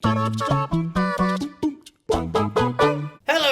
Hello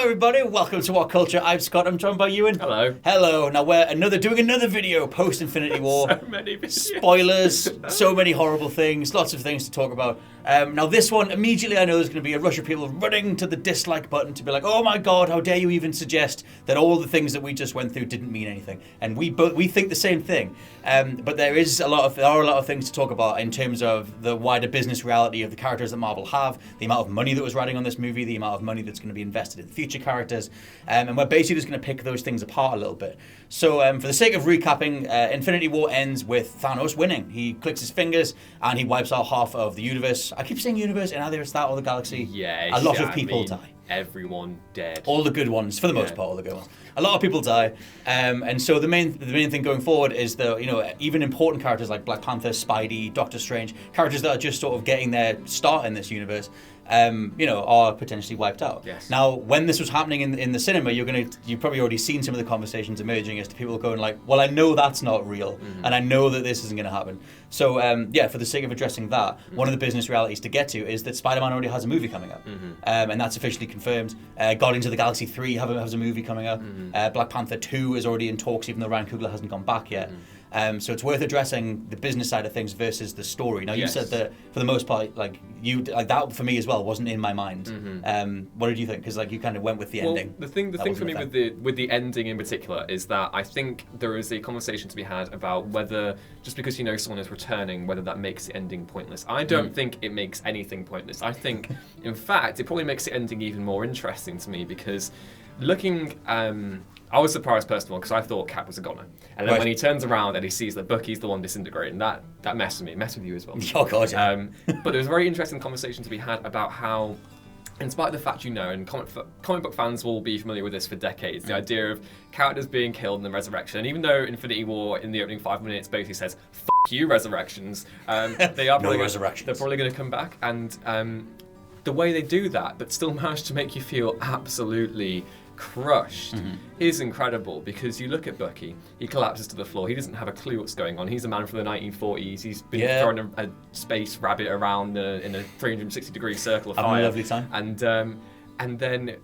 everybody, welcome to What Culture. I'm Scott, I'm joined by Ewan. Hello. Hello. Now we're doing another video post Infinity War. So many videos. Spoilers, so many horrible things, lots of things to talk about. Now this one, immediately I know there's going to be a rush of people running to the dislike button to be like, oh my god, how dare you even suggest that all the things that we just went through didn't mean anything. And we think the same thing. But there are a lot of things to talk about in terms of the wider business reality of the characters that Marvel have, the amount of money that was riding on this movie, the amount of money that's going to be invested in future characters, and we're basically just going to pick those things apart a little bit. So for the sake of recapping, Infinity War ends with Thanos winning. He clicks his fingers and he wipes out half of the universe. I keep saying universe, and either it's that or the galaxy. Yeah, a lot of people die. Everyone dead. All the good ones, for the most part, all the good ones. A lot of people die, and so the main thing going forward is even important characters like Black Panther, Spidey, Doctor Strange, characters that are just sort of getting their start in this universe, are potentially wiped out. Yes. Now, when this was happening in the cinema, you've probably already seen some of the conversations emerging as to people going like, well, I know that's not real, and I know that this isn't going to happen. So, for the sake of addressing that, one of the business realities to get to is that Spider-Man already has a movie coming up, and that's officially confirmed. Guardians of the Galaxy 3 has a movie coming up. Black Panther 2 is already in talks, even though Ryan Coogler hasn't gone back yet. So it's worth addressing the business side of things versus the story. Now, you said that for the most part, that for me as well wasn't in my mind. What did you think? Because you kind of went with the ending. The thing for me with the ending in particular is that I think there is a conversation to be had about whether just because you know someone is returning, whether that makes the ending pointless. I don't think it makes anything pointless. I think, in fact, it probably makes the ending even more interesting to me because looking. I was surprised, first of all, because I thought Cap was a goner. And then when he turns around and he sees that Bucky's the one disintegrating, that messed with me. It messed with you as well. Oh, God, yeah. But there was a very interesting conversation to be had about how, in spite of the fact and comic book fans will be familiar with this for decades, the idea of characters being killed and the resurrection. And even though Infinity War, in the opening 5 minutes, basically says, "F you, resurrections," they are probably they're probably going to come back. And the way they do that, but still manage to make you feel absolutely crushed, is incredible, because you look at Bucky, he collapses to the floor, he doesn't have a clue what's going on, he's a man from the 1940s, he's been throwing a space rabbit around in a 360-degree circle of fire. Having a lovely time. And then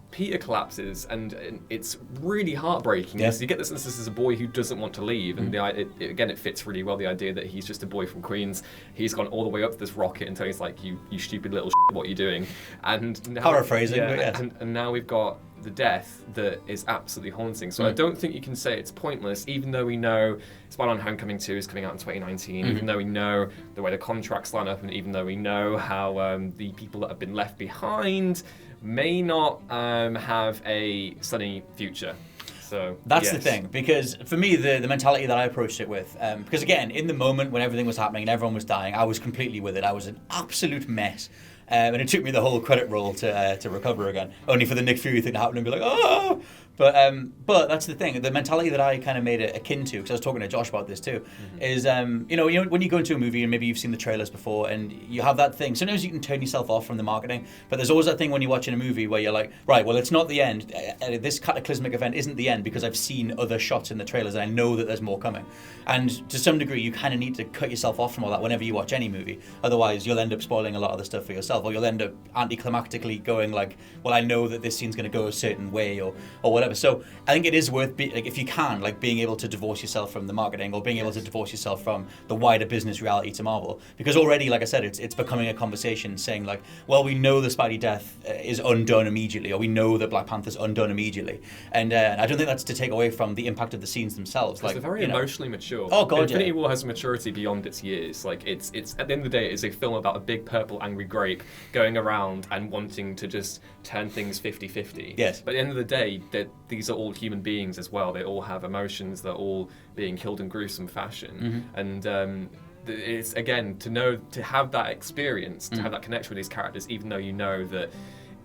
Peter collapses, and it's really heartbreaking. Yes. You get the sense this is a boy who doesn't want to leave, and it fits really well, the idea that he's just a boy from Queens. He's gone all the way up this rocket until he's like, you stupid little shit, what are you doing? And now, paraphrasing, but yeah. And now we've got the death that is absolutely haunting. So I don't think you can say it's pointless, even though we know Spider-Man Homecoming 2 is coming out in 2019, even though we know the way the contracts line up, and even though we know how the people that have been left behind may not have a sunny future. So that's the thing, because for me, the mentality that I approached it with, because again, in the moment when everything was happening and everyone was dying, I was completely with it. I was an absolute mess. And it took me the whole credit roll to recover again, only for the Nick Fury thing to happen and be like, oh! But that's the thing. The mentality that I kind of made it akin to, because I was talking to Josh about this too, is when you go into a movie and maybe you've seen the trailers before and you have that thing. Sometimes you can turn yourself off from the marketing, but there's always that thing when you're watching a movie where you're like, right, well, it's not the end. This cataclysmic event isn't the end because I've seen other shots in the trailers and I know that there's more coming. And to some degree, you kind of need to cut yourself off from all that whenever you watch any movie. Otherwise, you'll end up spoiling a lot of the stuff for yourself, or you'll end up anticlimactically going like, well, I know that this scene's going to go a certain way, or whatever. So I think it is worth, if you can, being able to divorce yourself from the marketing, or being able to divorce yourself from the wider business reality to Marvel. Because already, like I said, it's becoming a conversation saying like, well, we know the Spidey death is undone immediately, or we know that Black Panther's undone immediately. And I don't think that's to take away from the impact of the scenes themselves. They're very emotionally mature. Oh God, Infinity War has maturity beyond its years. It's at the end of the day, it is a film about a big purple angry grape going around and wanting to just turn things 50-50. Yes. But at the end of the day, these are all human beings as well. They all have emotions. They're all being killed in gruesome fashion. And it's, again, to have that experience, to have that connection with these characters, even though you know that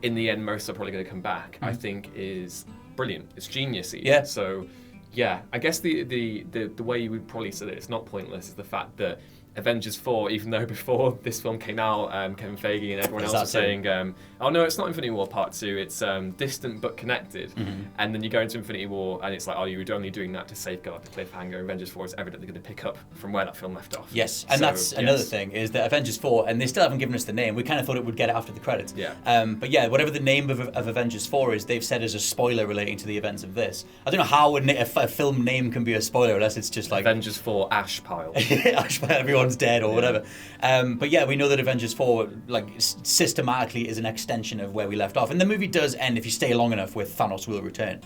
in the end most are probably going to come back, I think is brilliant. It's genius-y. Yeah. So, yeah, I guess the way you would probably say that it's not pointless is the fact that Avengers 4, even though before this film came out, Kevin Feige and everyone else was Exactly. saying, oh no, it's not Infinity War Part 2, it's distant but connected. And then you go into Infinity War and it's like, oh, you were only doing that to safeguard the cliffhanger. Avengers 4 is evidently going to pick up from where that film left off. Yes, and So, that's another thing, is that Avengers 4, and they still haven't given us the name, we kind of thought it would get it after the credits. Yeah. But yeah, whatever the name of Avengers 4 is, they've said is a spoiler relating to the events of this. I don't know how a film name can be a spoiler unless it's just like... Avengers 4 Ash Pile. Everyone's dead or whatever. But yeah, we know that Avengers 4 like systematically is an extension of where we left off. And the movie does end, if you stay long enough, with Thanos will return.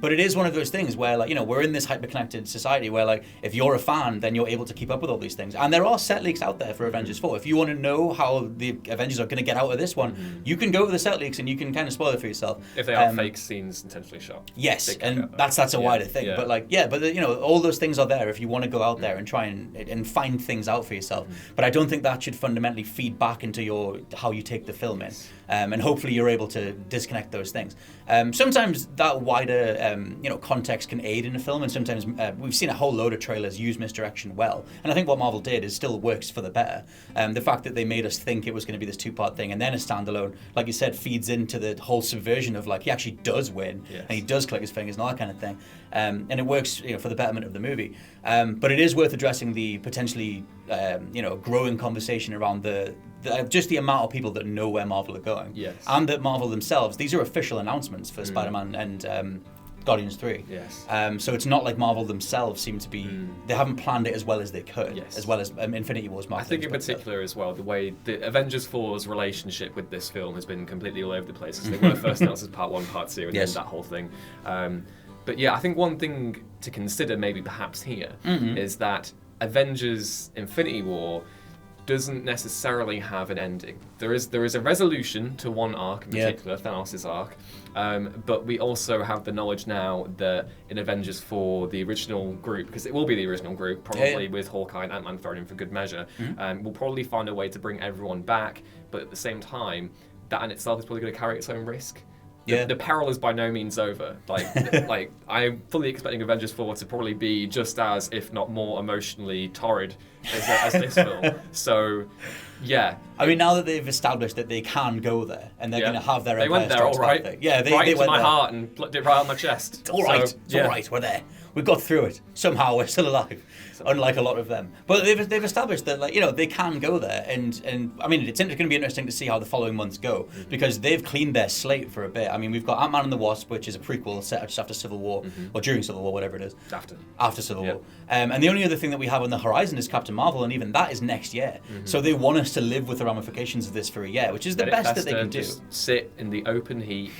But it is one of those things where, like, you know, we're in this hyper-connected society where, like, if you're a fan, then you're able to keep up with all these things. And there are set leaks out there for Avengers 4. If you want to know how the Avengers are going to get out of this one, you can go to the set leaks and you can kind of spoil it for yourself. If they are fake scenes intentionally shot. Yes, and that's a wider thing. Yeah. But like, yeah, but you know, all those things are there if you want to go out there and try and find things out for yourself. But I don't think that should fundamentally feed back into how you take the film in. And hopefully you're able to disconnect those things. Sometimes that wider context can aid in a film, and sometimes we've seen a whole load of trailers use misdirection well. And I think what Marvel did is still works for the better. The fact that they made us think it was going to be this two-part thing and then a standalone, like you said, feeds into the whole subversion of, like, he actually does win and he does click his fingers and all that kind of thing. And it works, for the betterment of the movie. But it is worth addressing the potentially, growing conversation around just the amount of people that know where Marvel are going. Yes. And that Marvel themselves, these are official announcements for Spider-Man and Guardians 3. Yes. So it's not like Marvel themselves seem to be, they haven't planned it as well as they could, as well as Infinity War's marketing. I think in particular as well, the way the Avengers 4's relationship with this film has been completely all over the place. They were first announced as Part 1, Part 2, and then that whole thing. But yeah, I think one thing to consider maybe perhaps here is that Avengers Infinity War doesn't necessarily have an ending. There is a resolution to one arc in particular, Thanos' arc, but we also have the knowledge now that in Avengers 4, the original group, because it will be the original group, probably with Hawkeye and Ant-Man thrown in for good measure, will probably find a way to bring everyone back, but at the same time, that in itself is probably going to carry its own risk. The peril is by no means over. Like I'm fully expecting Avengers 4 to probably be just as, if not more, emotionally torrid as this film. So, yeah. I mean, now that they've established that they can go there and they're going to have their They went there, all right. thing. Yeah, right they into went my there. heart and plucked it right out my chest. It's all right. It's all right. We're there. We got through it. Somehow we're still alive, unlike a lot of them. But they've established that, like, they can go there, and I mean, it's going to be interesting to see how the following months go, because they've cleaned their slate for a bit. I mean, we've got Ant-Man and the Wasp, which is a prequel set just after Civil War or during Civil War, whatever it is. After Civil War. And the only other thing that we have on the horizon is Captain Marvel, and even that is next year. So they want us to live with the ramifications of this for a year, which is the best that they can do. Just sit in the open heat,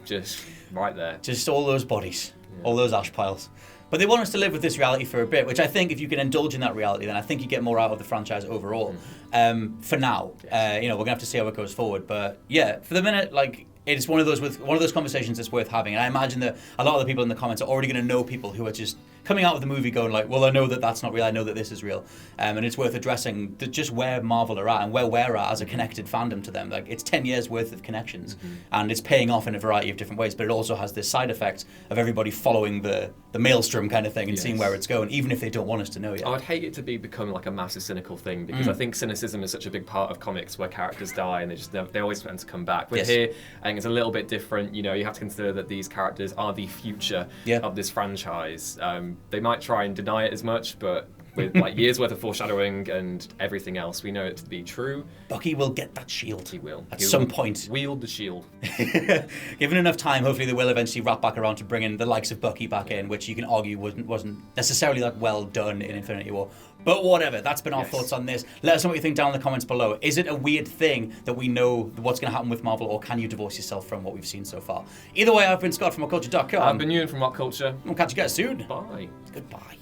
just right there. Just all those bodies, all those ash piles. But they want us to live with this reality for a bit, which I think if you can indulge in that reality, then I think you get more out of the franchise overall. For now, we're going to have to see how it goes forward. But yeah, for the minute, like, it's one of those conversations that's worth having. And I imagine that a lot of the people in the comments are already going to know people who are just coming out of the movie going like, well, I know that that's not real, I know that this is real. And it's worth addressing just where Marvel are at and where we're at as a connected fandom to them. Like, it's 10 years worth of connections, and it's paying off in a variety of different ways, but it also has this side effect of everybody following the maelstrom kind of thing and seeing where it's going, even if they don't want us to know yet. I would hate it to become like a massive cynical thing, because I think cynicism is such a big part of comics where characters die and they always tend to come back. But here, I think it's a little bit different. You have to consider that these characters are the future of this franchise. They might try and deny it as much, but with like years worth of foreshadowing and everything else, we know it to be true. Bucky will get that shield. He will. At some point. Wield the shield. Given enough time, hopefully they will eventually wrap back around to bringing the likes of Bucky back in, which you can argue wasn't necessarily that well done in Infinity War. But whatever, that's been our thoughts on this. Let us know what you think down in the comments below. Is it a weird thing that we know what's going to happen with Marvel, or can you divorce yourself from what we've seen so far? Either way, I've been Scott from WhatCulture.com. I've been Ewan from What Culture. We'll catch you guys soon. Bye. Goodbye.